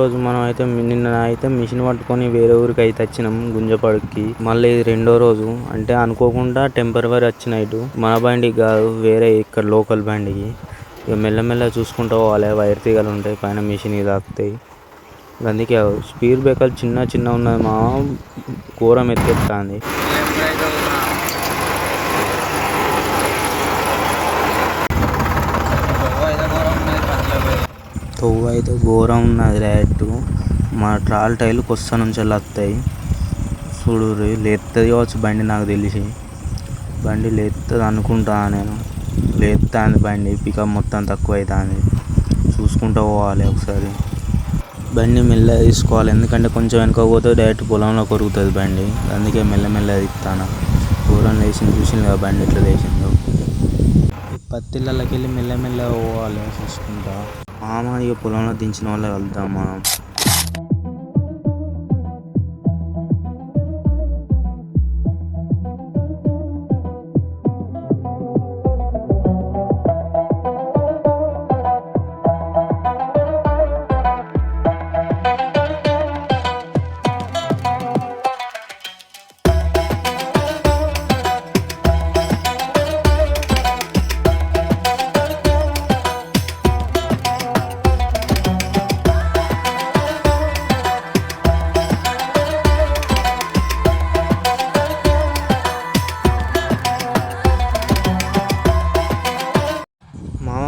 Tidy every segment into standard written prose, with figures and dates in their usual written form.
రోజు మనం అయితే నిన్న అయితే మిషన్ పట్టుకొని వేరే ఊరికి అయితే వచ్చినాం గుంజపాడుకి. మళ్ళీ ఇది రెండో రోజు, అంటే అనుకోకుండా టెంపరవరీ వచ్చినట్టు మన బండికి కాదు, వేరే ఇక్కడ లోకల్ బండికి. ఇక మెల్లమెల్ల చూసుకుంటూ పోవాలి, వైర్ తీగలు ఉంటాయి పైన మిషన్ తాకుతాయి. అందుకే స్పీడ్ బ్రేకర్ చిన్న ఉన్నది మా ఘోరం ఎత్తేస్తుంది. తవ్వు అయితే ఘోరం ఉన్నది. డైరెక్ట్ మా ట్రాల్ టైర్లు కొస్త నుంచి వస్తాయి. చూడు లేస్తుంది కావచ్చు బండి, నాకు తెలిసి బండి లేస్తుంది అనుకుంటాను నేను. లేస్తుంది బండి, పికప్ మొత్తం తక్కువ అవుతుంది. చూసుకుంటూ పోవాలి ఒకసారి. బండి మెల్లగా తీసుకోవాలి, ఎందుకంటే కొంచెం వెనక పోతే డైరెక్ట్ పొలంలో కొరుగుతుంది బండి. అందుకే మెల్లగా తిప్పుతాను. ఘోరం లేచింది, చూసింది కదా బండి ఎట్లా లేచిందో. ఈ పత్తిళ్ళకి వెళ్ళి మెల్లగా పోవాలి చూసుకుంటా. మామ ఇక పొలంలో దించిన వాళ్ళే వెళ్తాం మనం.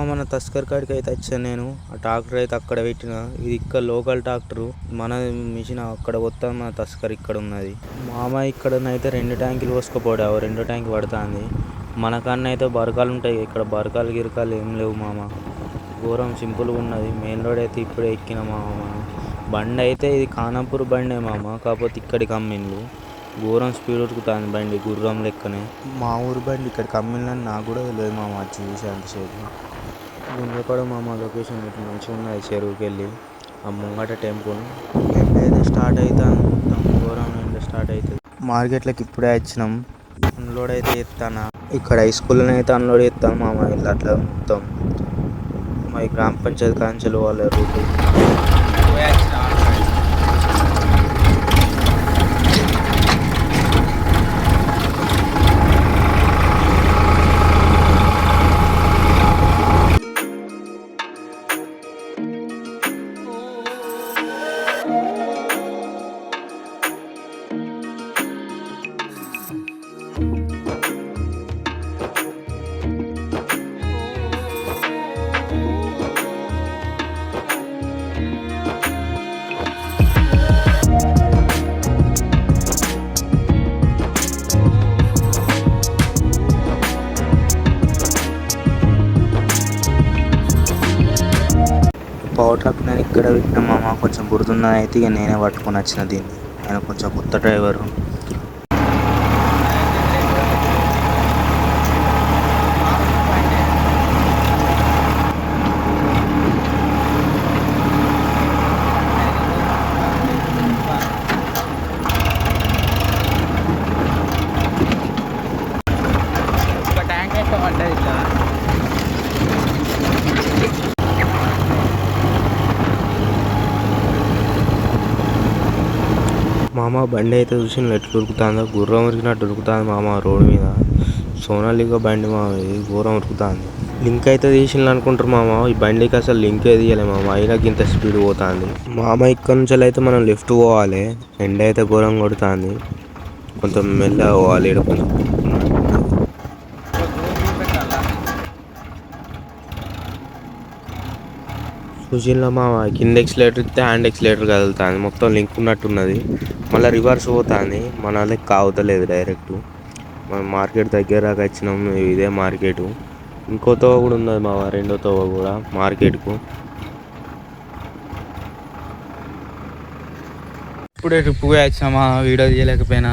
మన తస్కర్ కాడికి అయితే వచ్చాను నేను. ఆ ట్రాక్టర్ అయితే అక్కడ పెట్టిన, ఇది ఇక్కడ లోకల్ ట్రాక్టరు. మన మిషన్ అక్కడ వస్తాను, మన తస్కర్ ఇక్కడ ఉన్నది. మామ ఇక్కడనైతే 2 ట్యాంకులు పోసుకుపోడావు, 2 ట్యాంకు పడుతుంది. మనకన్నా అయితే బరకాలు ఉంటాయి, ఇక్కడ బరకాలు గిరకాలు ఏం లేవు మామ. ఘోరం సింపుల్గా ఉన్నది. మెయిన్ రోడ్ అయితే ఇప్పుడే ఎక్కిన మామ. బండి అయితే ఇది ఖానాపూర్ బండే మామ, కాకపోతే ఇక్కడికి అమ్మిండ్లు. ఘోరం స్పీడ్ ఉరుకుతుంది బండి, గుర్రం లెక్కనే. మా ఊరు బండి ఇక్కడికి అమ్మిందని నాకు కూడా తెలియదు మామ. చూసి అంతసేపు గుంజపాడు మామ లొకేషన్ ఇటు మంచిగా ఉన్నది. చెరువుకి వెళ్ళి ఆ ముంగట టెంపుల్ అయితే స్టార్ట్ అవుతాను. ఘోరం నుండి స్టార్ట్ అవుతుంది. మార్కెట్లోకి ఇప్పుడే వచ్చినాం. అన్లోడ్ అయితే ఎత్తాను ఇక్కడ. హై స్కూల్లోనే అయితే అన్లోడ్ చేస్తాను మామ. ఇలా అట్లా మొత్తం మా గ్రామ పంచాయతీ కాంచెలు వాళ్ళ రూటు. పవర్ ట్రక్ నేను ఇక్కడ పెట్టిన మామ. కొంచెం గుర్తున్నది అయితే ఇక నేనే పట్టుకొని వచ్చిన దీన్ని. ఆయన కొంచెం కొత్త డ్రైవరు. మామ బండి అయితే చూసి ఎట్లు ఉరుకుతుందో, గుర్రం ఉరికినట్టు ఉరుకుతుంది మామ రోడ్డు మీద. సోనాలిక బండి మామ, ఇది ఘోరం ఉరుకుతుంది. లింక్ అయితే తీసిండు అనుకుంటారు మామ, ఈ బండికి అసలు లింకే తీయలే మామ, అయినా ఇంత స్పీడ్ పోతుంది మామ. ఇక్కడ నుంచి అయితే మనం లెఫ్ట్ పోవాలి. ఎండ అయితే ఘోరం కొడుతుంది, కొంచెం మెల్లగా పోవాలి. ఇక్కడ కొంచెం చూసిలో మామ కింద ఎక్సిలేటర్ ఇస్తే హ్యాండ్ ఎక్సిలేటర్ కదులుతుంది, మొత్తం లింక్ ఉన్నట్టున్నది. మళ్ళీ రివర్స్ పోతుంది, మన లెక్క ఆగుతలేదు డైరెక్ట్. మనం మార్కెట్ దగ్గర దాకా వచ్చినాం. ఇదే మార్కెట్. ఇంకో తోవ కూడా ఉన్నది మామ, రెండో తోవ కూడా మార్కెట్కు. ఇప్పుడే ట్రిప్ పోయి వచ్చినామా, వీడియో తీయలేకపోయినా.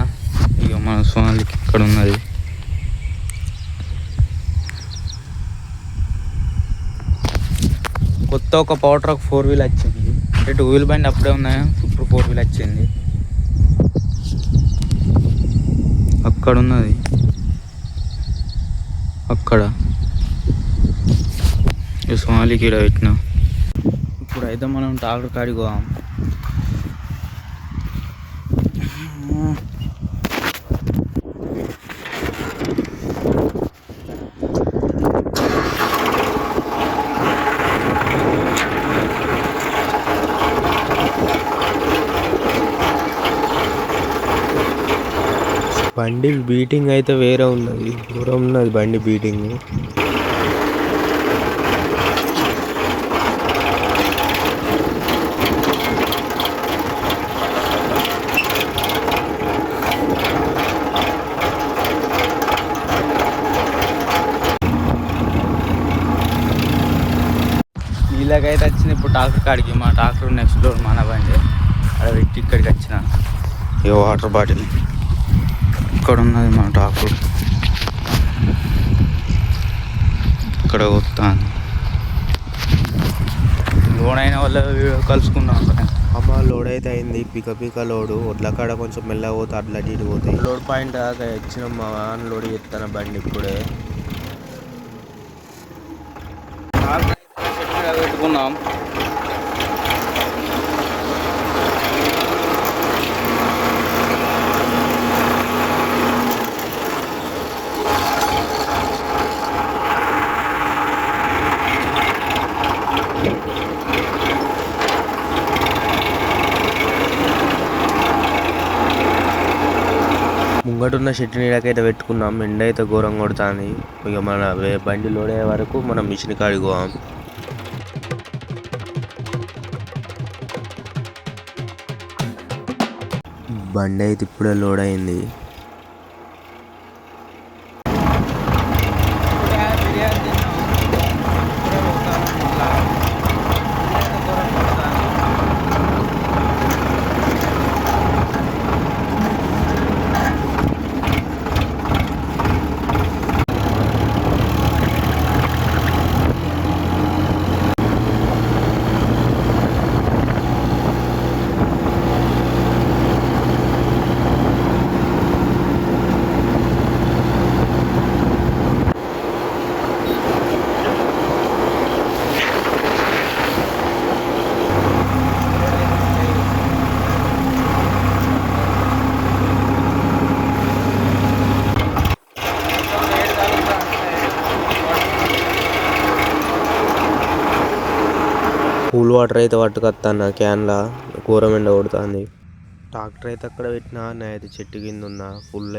ఇక మన సోనాలికి ఇక్కడ ఉన్నది. కొత్త ఒక పవర్ ట్రక్ 4 వీల్ వచ్చింది, అంటే 2 వీల్ బండి అప్పుడే ఉన్నాయి, ఇప్పుడు 4 వీల్ వచ్చింది. అక్కడ ఉన్నది, అక్కడ సోనాలికి ఇక్కడ పెట్టిన. ఇప్పుడు అయితే మనం ట్రాక్టర్ కాడికి పోదాం. బండి బీటింగ్ అయితే వేరే ఉన్నది, దూరం ఉన్నది బండి బీటింగ్. వీళ్ళకైతే వచ్చిన ఇప్పుడు డాక్టర్ కాడికి, మా డాక్టర్ నెక్స్ట్ డోర్ మన బండి అక్కడ పెట్టి ఇక్కడికి వచ్చిన. ఈ వాటర్ బాటిల్ ఇక్కడ ఉన్నది మా డాక్టర్, ఇక్కడ వస్తాను. లోడ్ అయిన వాళ్ళ కలుసుకున్నాం. అమ్మ లోడ్ అయితే అయింది, పిక లోడు. వడ్ల కాడ కొంచెం మెల్లగా పోతే అట్లా ఇటు పోతాయి. లోడ్ పాయింట్ దాకా వచ్చినాం. మా వాన్ లోడ్ చేస్తాను బండి ఇప్పుడే. పెట్టుకున్నాం. ముంగటున్న షెట్టి నీడకైతే పెట్టుకున్నాం. ఎండ అయితే ఘోరంగా కొడుతుంది. ఇక మన బండి లోడ్ అయ్యే వరకు మనం మిషన్ కాడికి పోవాం. బండి అయితే ఇప్పుడే లోడ్ అయింది. కూల్ వాటర్ అయితే పట్టుకొస్తాను క్యాన్లా, ఘోరం ఎండ కొడుతుంది. ట్రాక్టర్ అయితే అక్కడ పెట్టినా, నేనైతే చెట్టు కింద ఉన్నా. ఫుల్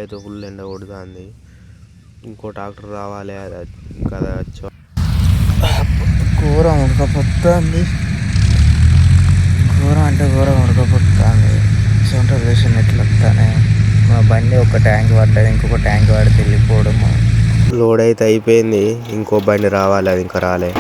ఎండ కొడుతుంది. ఇంకో ట్రాక్టర్ రావాలి కదా. ఘోరం ఉడకపోతుంది, ఘోరం అంటే ఘోరం ఉడకపోతుంది. సొంత రేషన్ ఎట్లా వస్తానే. మా బండి ఒక ట్యాంక్ పడ్డది, ఇంకొక ట్యాంక్ పడితే వెళ్ళిపోవడము. లోడ్ అయితే అయిపోయింది, ఇంకో బండి రావాలి, అది ఇంకా రాలే.